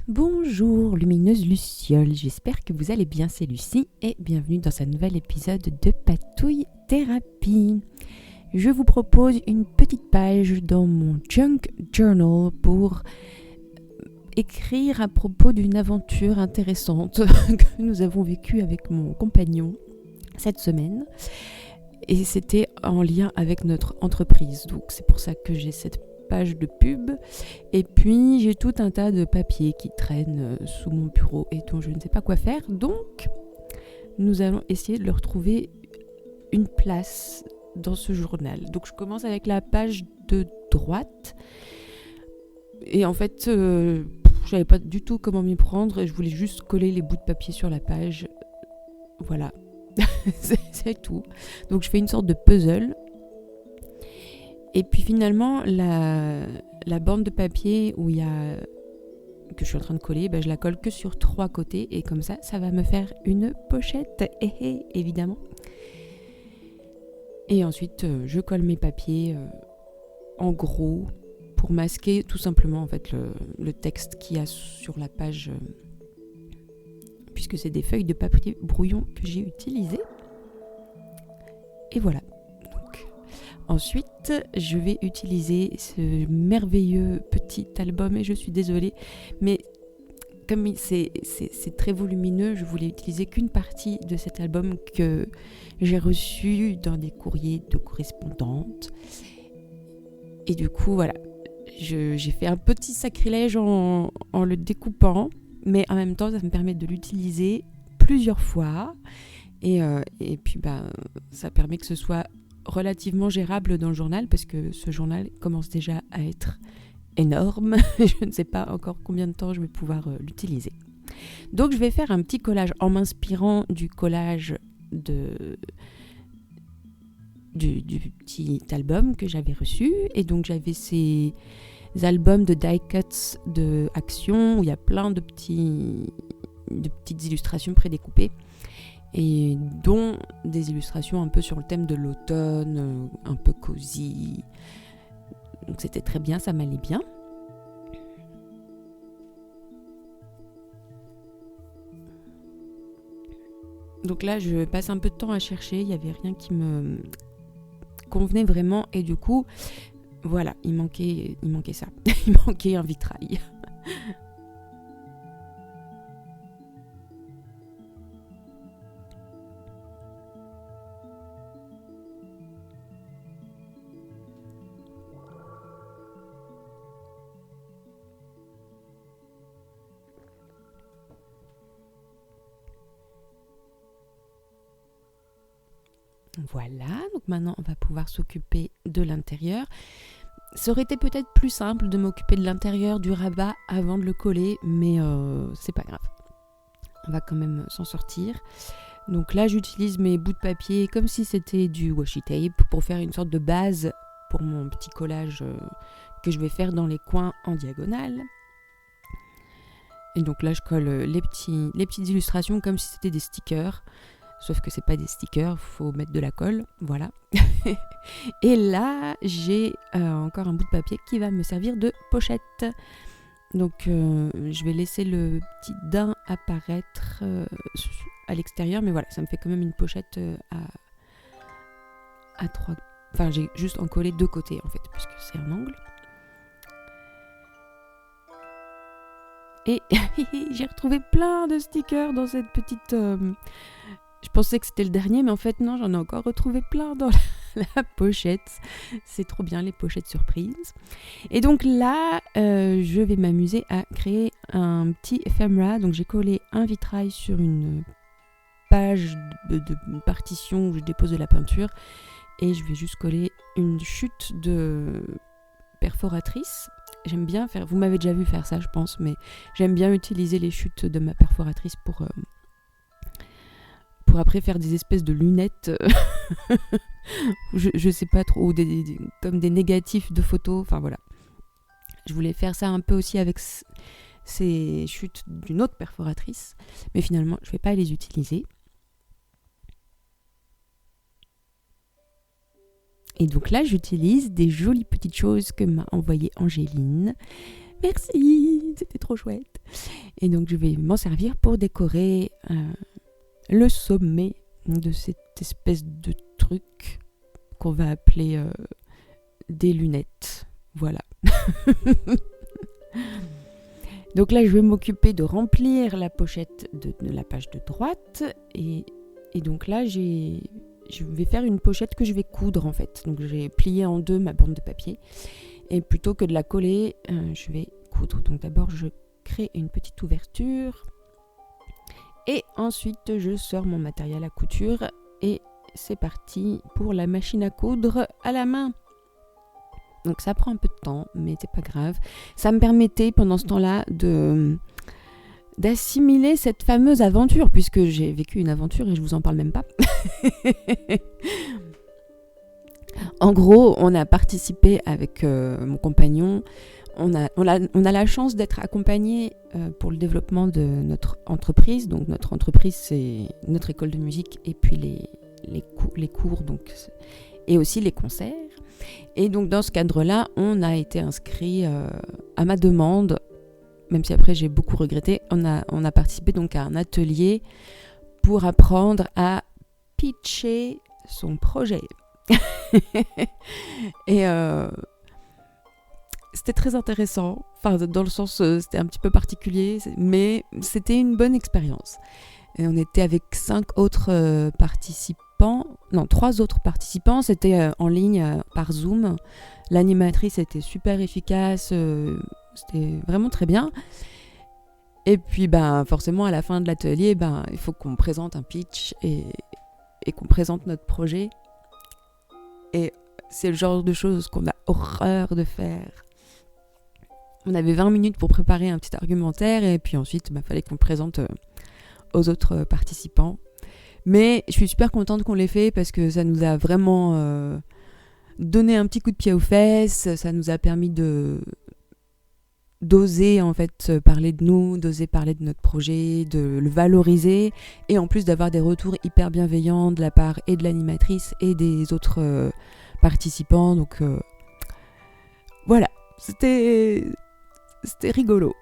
Bonjour lumineuse Luciole, j'espère que vous allez bien, c'est Lucie et bienvenue dans un nouvel épisode de Patouille Thérapie. Je vous propose une petite page dans mon Junk Journal pour écrire à propos d'une aventure intéressante que nous avons vécue avec mon compagnon cette semaine. Et c'était en lien avec notre entreprise, donc c'est pour ça que j'ai cette page de pub. Et puis j'ai tout un tas de papiers qui traînent sous mon bureau et dont je ne sais pas quoi faire. Donc nous allons essayer de leur trouver une place dans ce journal. Donc je commence avec la page de droite. Et en fait, je savais pas du tout comment m'y prendre. Je voulais juste coller les bouts de papier sur la page. Voilà. c'est tout. Donc je fais une sorte de puzzle. Et puis finalement, la bande de papier où il y a que je suis en train de coller, je la colle que sur 3 côtés. Et comme ça va me faire une pochette, évidemment. Et ensuite, je colle mes papiers en gros pour masquer tout simplement en fait, le texte qu'il y a sur la page, puisque c'est des feuilles de papier brouillon que j'ai utilisées. Et voilà. Ensuite, je vais utiliser ce merveilleux petit album, et je suis désolée, mais comme c'est très volumineux, je voulais utiliser qu'une partie de cet album que j'ai reçu dans des courriers de correspondantes. Et du coup, voilà, j'ai fait un petit sacrilège en le découpant, mais en même temps, ça me permet de l'utiliser plusieurs fois. Et puis, ça permet que ce soit relativement gérable dans le journal, parce que ce journal commence déjà à être énorme. Je ne sais pas encore combien de temps je vais pouvoir l'utiliser. Donc je vais faire un petit collage en m'inspirant du collage du petit album que j'avais reçu. Et donc j'avais ces albums de die cuts de Action où il y a plein de petites illustrations prédécoupées, et dont des illustrations un peu sur le thème de l'automne, un peu cosy. Donc c'était très bien, ça m'allait bien. Donc là, je passe un peu de temps à chercher, il n'y avait rien qui me convenait vraiment, et du coup, voilà, il manquait ça. Il manquait un vitrail. Voilà, donc maintenant on va pouvoir s'occuper de l'intérieur. Ça aurait été peut-être plus simple de m'occuper de l'intérieur du rabat avant de le coller, mais c'est pas grave. On va quand même s'en sortir. Donc là, j'utilise mes bouts de papier comme si c'était du washi tape pour faire une sorte de base pour mon petit collage que je vais faire dans les coins en diagonale. Et donc là, je colle les petites illustrations comme si c'était des stickers. Sauf que c'est pas des stickers, faut mettre de la colle, voilà. Et là, j'ai encore un bout de papier qui va me servir de pochette. Donc je vais laisser le petit daim apparaître à l'extérieur, mais voilà, ça me fait quand même une pochette à 3. Enfin, j'ai juste en collé 2 côtés en fait, puisque c'est un angle. Et j'ai retrouvé plein de stickers dans cette petite... Je pensais que c'était le dernier, mais en fait non, j'en ai encore retrouvé plein dans la pochette. C'est trop bien, les pochettes surprises. Et donc là, je vais m'amuser à créer un petit ephemera. Donc j'ai collé un vitrail sur une page de partition où je dépose de la peinture. Et je vais juste coller une chute de perforatrice. J'aime bien faire... Vous m'avez déjà vu faire ça, je pense, mais j'aime bien utiliser les chutes de ma perforatrice pour après faire des espèces de lunettes, je sais pas trop, ou comme des négatifs de photos, enfin voilà. Je voulais faire ça un peu aussi avec ces chutes d'une autre perforatrice, mais finalement je vais pas les utiliser. Et donc là j'utilise des jolies petites choses que m'a envoyé Angéline. Merci, c'était trop chouette. Et donc je vais m'en servir pour décorer le sommet de cette espèce de truc qu'on va appeler des lunettes. Voilà. Donc là, je vais m'occuper de remplir la pochette de la page de droite. Et donc là, je vais faire une pochette que je vais coudre en fait. Donc j'ai plié en deux ma bande de papier. Et plutôt que de la coller, je vais coudre. Donc d'abord, je crée une petite ouverture. Et ensuite, je sors mon matériel à couture. Et c'est parti pour la machine à coudre à la main. Donc ça prend un peu de temps, mais c'est pas grave. Ça me permettait pendant ce temps-là d'assimiler cette fameuse aventure, puisque j'ai vécu une aventure et je vous en parle même pas. En gros, on a participé avec mon compagnon. On a la chance d'être accompagné pour le développement de notre entreprise. Donc notre entreprise, c'est notre école de musique et puis les cours, donc, et aussi les concerts. Et donc dans ce cadre-là, on a été inscrit à ma demande, même si après j'ai beaucoup regretté, on a participé donc à un atelier pour apprendre à pitcher son projet. Et c'était très intéressant, enfin dans le sens c'était un petit peu particulier, mais c'était une bonne expérience. Et on était avec 3 autres participants, c'était en ligne par Zoom. L'animatrice était super efficace, c'était vraiment très bien. Et puis forcément à la fin de l'atelier, il faut qu'on présente un pitch et qu'on présente notre projet. Et c'est le genre de choses qu'on a horreur de faire. On avait 20 minutes pour préparer un petit argumentaire et puis ensuite, fallait qu'on le présente aux autres participants. Mais je suis super contente qu'on l'ait fait parce que ça nous a vraiment donné un petit coup de pied aux fesses. Ça nous a permis d'oser en fait parler de nous, d'oser parler de notre projet, de le valoriser et en plus d'avoir des retours hyper bienveillants de la part et de l'animatrice et des autres participants. Donc voilà, c'était rigolo.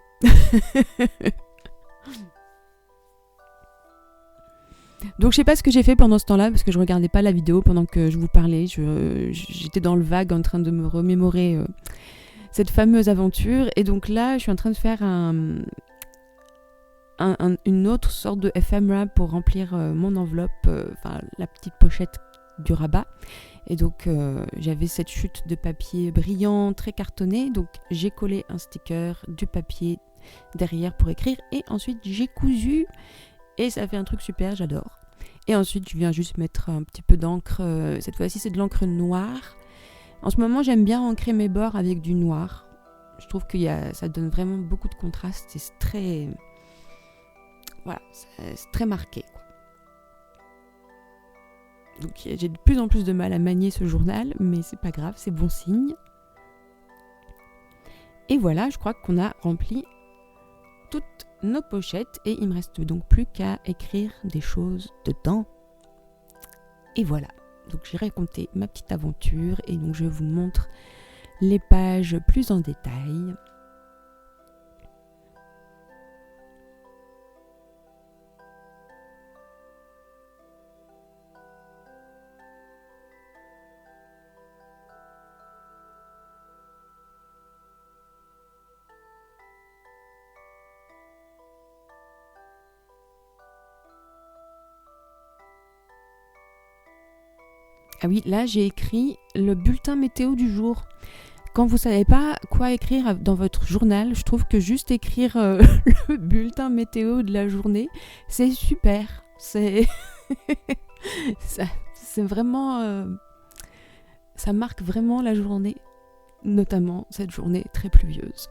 Donc je sais pas ce que j'ai fait pendant ce temps-là parce que je regardais pas la vidéo pendant que je vous parlais. J'étais dans le vague en train de me remémorer cette fameuse aventure. Et donc là, je suis en train de faire une autre sorte de ephemera pour remplir mon enveloppe, la petite pochette du rabat. Et donc j'avais cette chute de papier brillant, très cartonné. Donc j'ai collé un sticker, du papier derrière pour écrire. Et ensuite j'ai cousu. Et ça fait un truc super, j'adore. Et ensuite, je viens juste mettre un petit peu d'encre. Cette fois-ci, c'est de l'encre noire. En ce moment, j'aime bien ancrer mes bords avec du noir. Je trouve que ça donne vraiment beaucoup de contraste. Et c'est très... Voilà, c'est très marqué, quoi. Donc, j'ai de plus en plus de mal à manier ce journal, mais c'est pas grave, c'est bon signe. Et voilà, je crois qu'on a rempli toutes nos pochettes et il me reste donc plus qu'à écrire des choses dedans. Et voilà, donc j'ai raconté ma petite aventure et donc je vous montre les pages plus en détail. Ah oui, là j'ai écrit le bulletin météo du jour. Quand vous savez pas quoi écrire dans votre journal, je trouve que juste écrire le bulletin météo de la journée, c'est super. C'est vraiment... ça marque vraiment la journée, notamment cette journée très pluvieuse.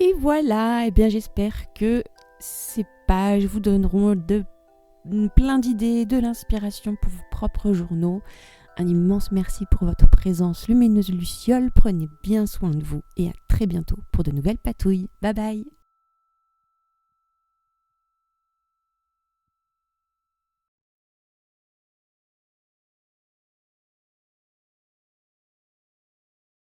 Et voilà, et bien j'espère que ces pages vous donneront plein d'idées, de l'inspiration pour vos propres journaux. Un immense merci pour votre présence lumineuse Luciole. Prenez bien soin de vous et à très bientôt pour de nouvelles patouilles. Bye bye!